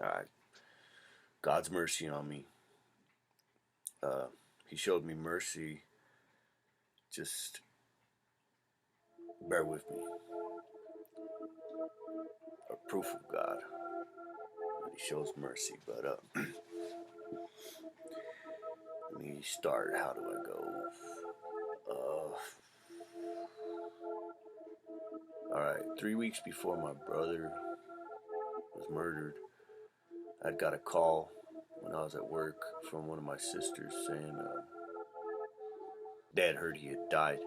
Alright, God's mercy on me. He showed me mercy. Just bear with me. A proof of God that He shows mercy. But let me start. How do I go? Alright, 3 weeks before my brother was murdered, I'd got a call when I was at work from one of my sisters saying Dad heard he had died.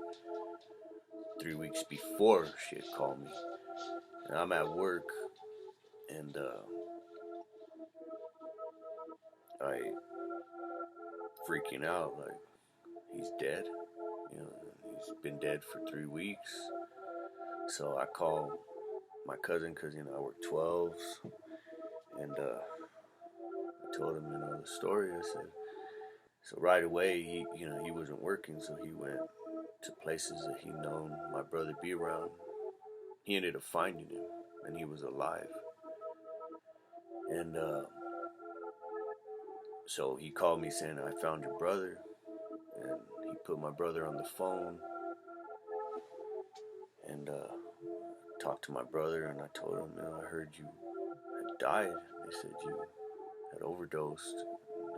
3 weeks before she had called me. And I'm at work and I freaking out like he's dead. You know, he's been dead for 3 weeks. So I call my cousin because I work 12s, and I told him the story. I said so right away he wasn't working, so he went to places that he known my brother be around. He ended up finding him, and he was alive. And so he called me saying I found your brother, and he put my brother on the phone and talked to my brother, and I told him, I heard you had died. They said you had overdosed. And,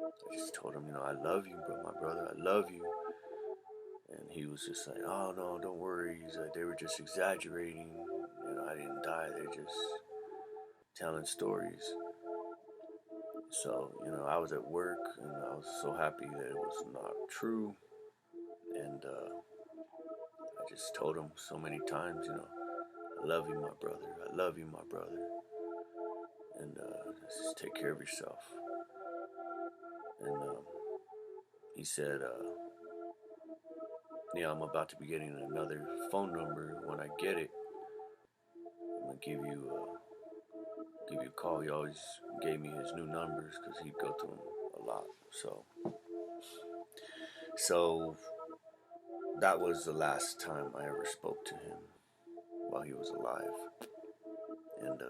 I just told him, I love you, bro, my brother, I love you. And he was just like, oh no, don't worry. He's like, they were just exaggerating. I didn't die. They're just telling stories. So, I was at work and I was so happy that it was not true. And I just told him so many times, I love you, my brother. I love you, my brother. And just take care of yourself. And he said, yeah, I'm about to be getting another phone number. When I get it, I'm gonna give you a call. He always gave me his new numbers because he'd go through them a lot. So that was the last time I ever spoke to him while he was alive. And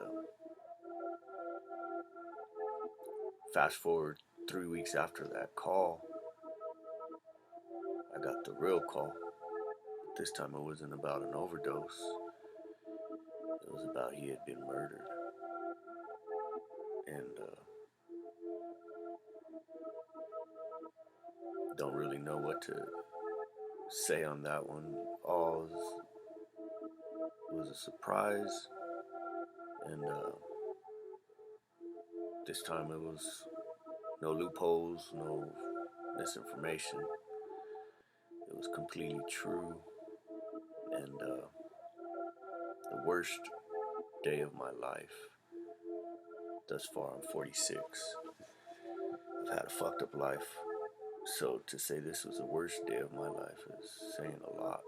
fast forward 3 weeks after that call, I got the real call. This time it wasn't about an overdose. It was about he had been murdered. And don't really know what to say on that one. All was a surprise. And this time it was no loopholes, no misinformation. It was completely true. And the worst day of my life. Thus far, I'm 46. I've had a fucked up life. So to say this was the worst day of my life is saying a lot.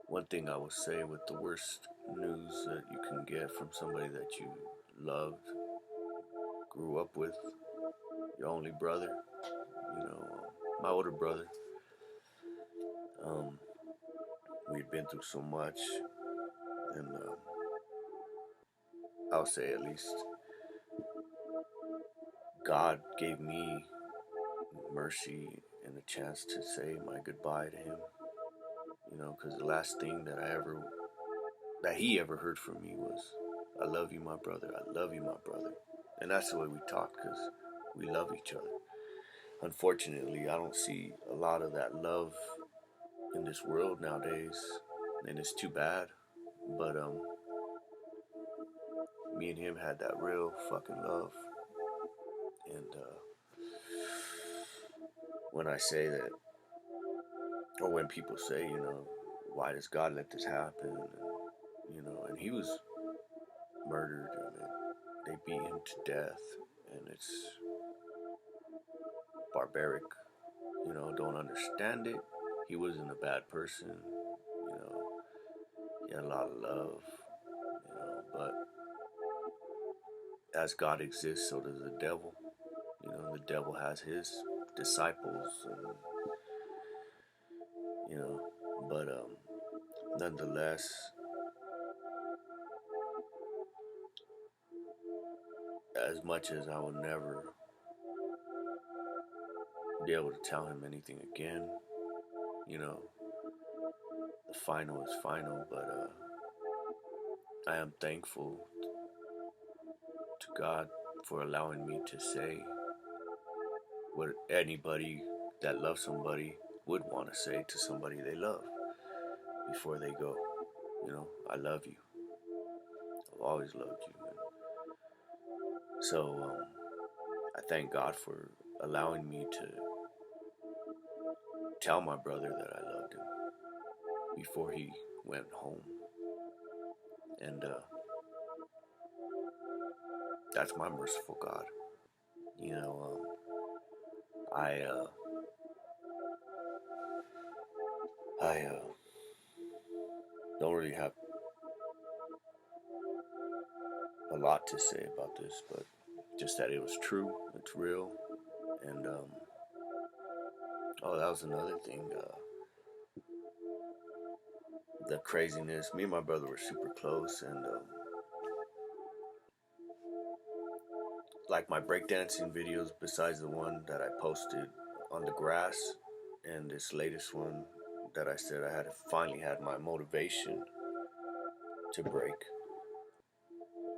One thing I will say with the worst news that you can get from somebody that you loved, grew up with, your only brother, my older brother. We'd been through so much, and I'll say at least God gave me mercy and a chance to say my goodbye to him. Because the last thing that he ever heard from me was, I love you, my brother, I love you, my brother. And that's the way we talk, because we love each other. Unfortunately, I don't see a lot of that love in this world nowadays, and it's too bad. But me and him had that real fucking love. And when I say that, or when people say, why does God let this happen? And he was murdered, and they beat him to death, and it's barbaric. Don't understand it. He wasn't a bad person. He had a lot of love. But as God exists, so does the devil. The devil has his disciples, and but nonetheless, as much as I will never be able to tell him anything again, you know, the final is final, but I am thankful to God for allowing me to say what anybody that loves somebody would want to say to somebody they love before they go. You know, I love you. I've always loved you. And so I thank God for allowing me to tell my brother that I loved him before he went home. And that's my merciful God. You know, I don't really have a lot to say about this, but just that it was true, it's real, and oh, that was another thing. The craziness. Me and my brother were super close, and like my breakdancing videos, besides the one that I posted on the grass, and this latest one that I said I had finally had my motivation to break.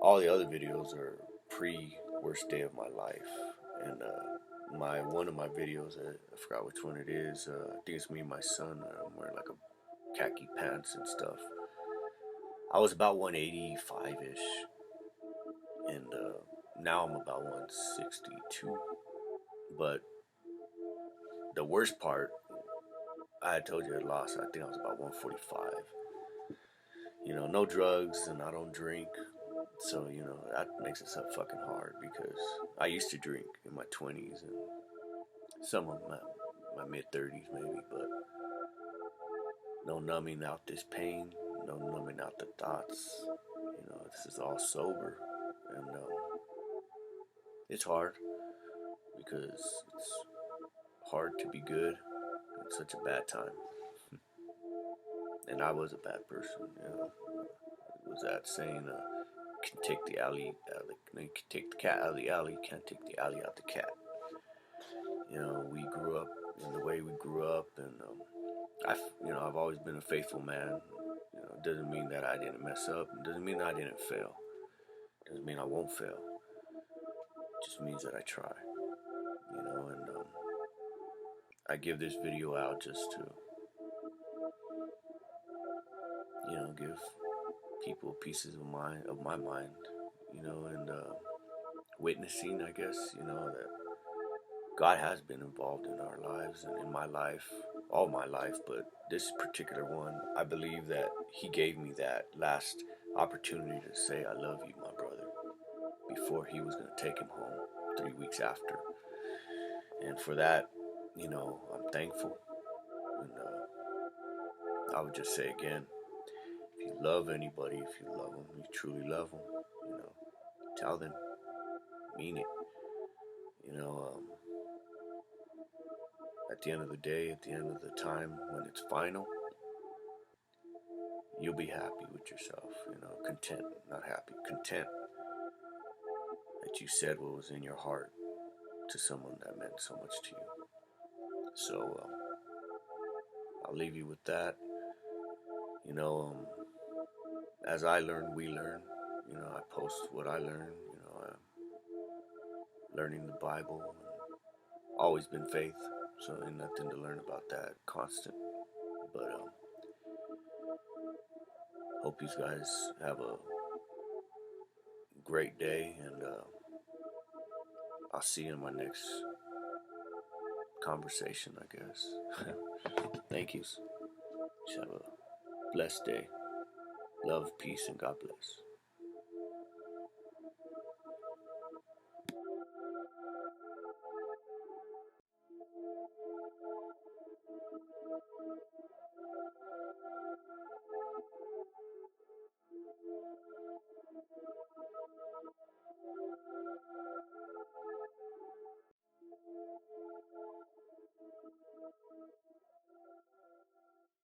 All the other videos are pre worst day of my life, and my one of my videos, I forgot which one it is. I think it's me and my son. I'm wearing like a khaki pants and stuff. I was about 185 ish, and now I'm about 162. But the worst part, I had told you I lost. I think I was about 145. You know, no drugs, and I don't drink. So, you know, that makes it so fucking hard because I used to drink in my 20s and some of my mid 30s maybe, but no numbing out this pain, no numbing out the thoughts. You know, this is all sober, and it's hard because it's hard to be good in such a bad time. And I was a bad person, you know. It was that saying, can take the alley, you can take the cat out of the alley, you can't take the alley out the cat. You know, we grew up in the way we grew up, and I've always been a faithful man. You know, it doesn't mean that I didn't mess up. It doesn't mean I didn't fail. It doesn't mean I won't fail. It just means that I try. You know, and I give this video out just to, you know, give people pieces of my mind. You know, and witnessing, I guess, you know, that God has been involved in our lives and in my life, all my life, but this particular one, I believe that He gave me that last opportunity to say, I love you, my brother, before He was going to take him home 3 weeks after. And for that, you know, I'm thankful. And I would just say again, if you love anybody, if you love them, you truly love them, you know, tell them, mean it. You know, at the end of the day, at the end of the time, when it's final, you'll be happy with yourself, you know, content, not happy, content that you said what was in your heart to someone that meant so much to you. So I'll leave you with that. You know, as I learn, we learn. You know, I post what I learn. You know, I'm learning the Bible. Always been faith, so ain't nothing to learn about that. Constant. But hope you guys have a great day, and I'll see you in my next conversation, I guess. Thank you. Have a blessed day. Love, peace, and God bless.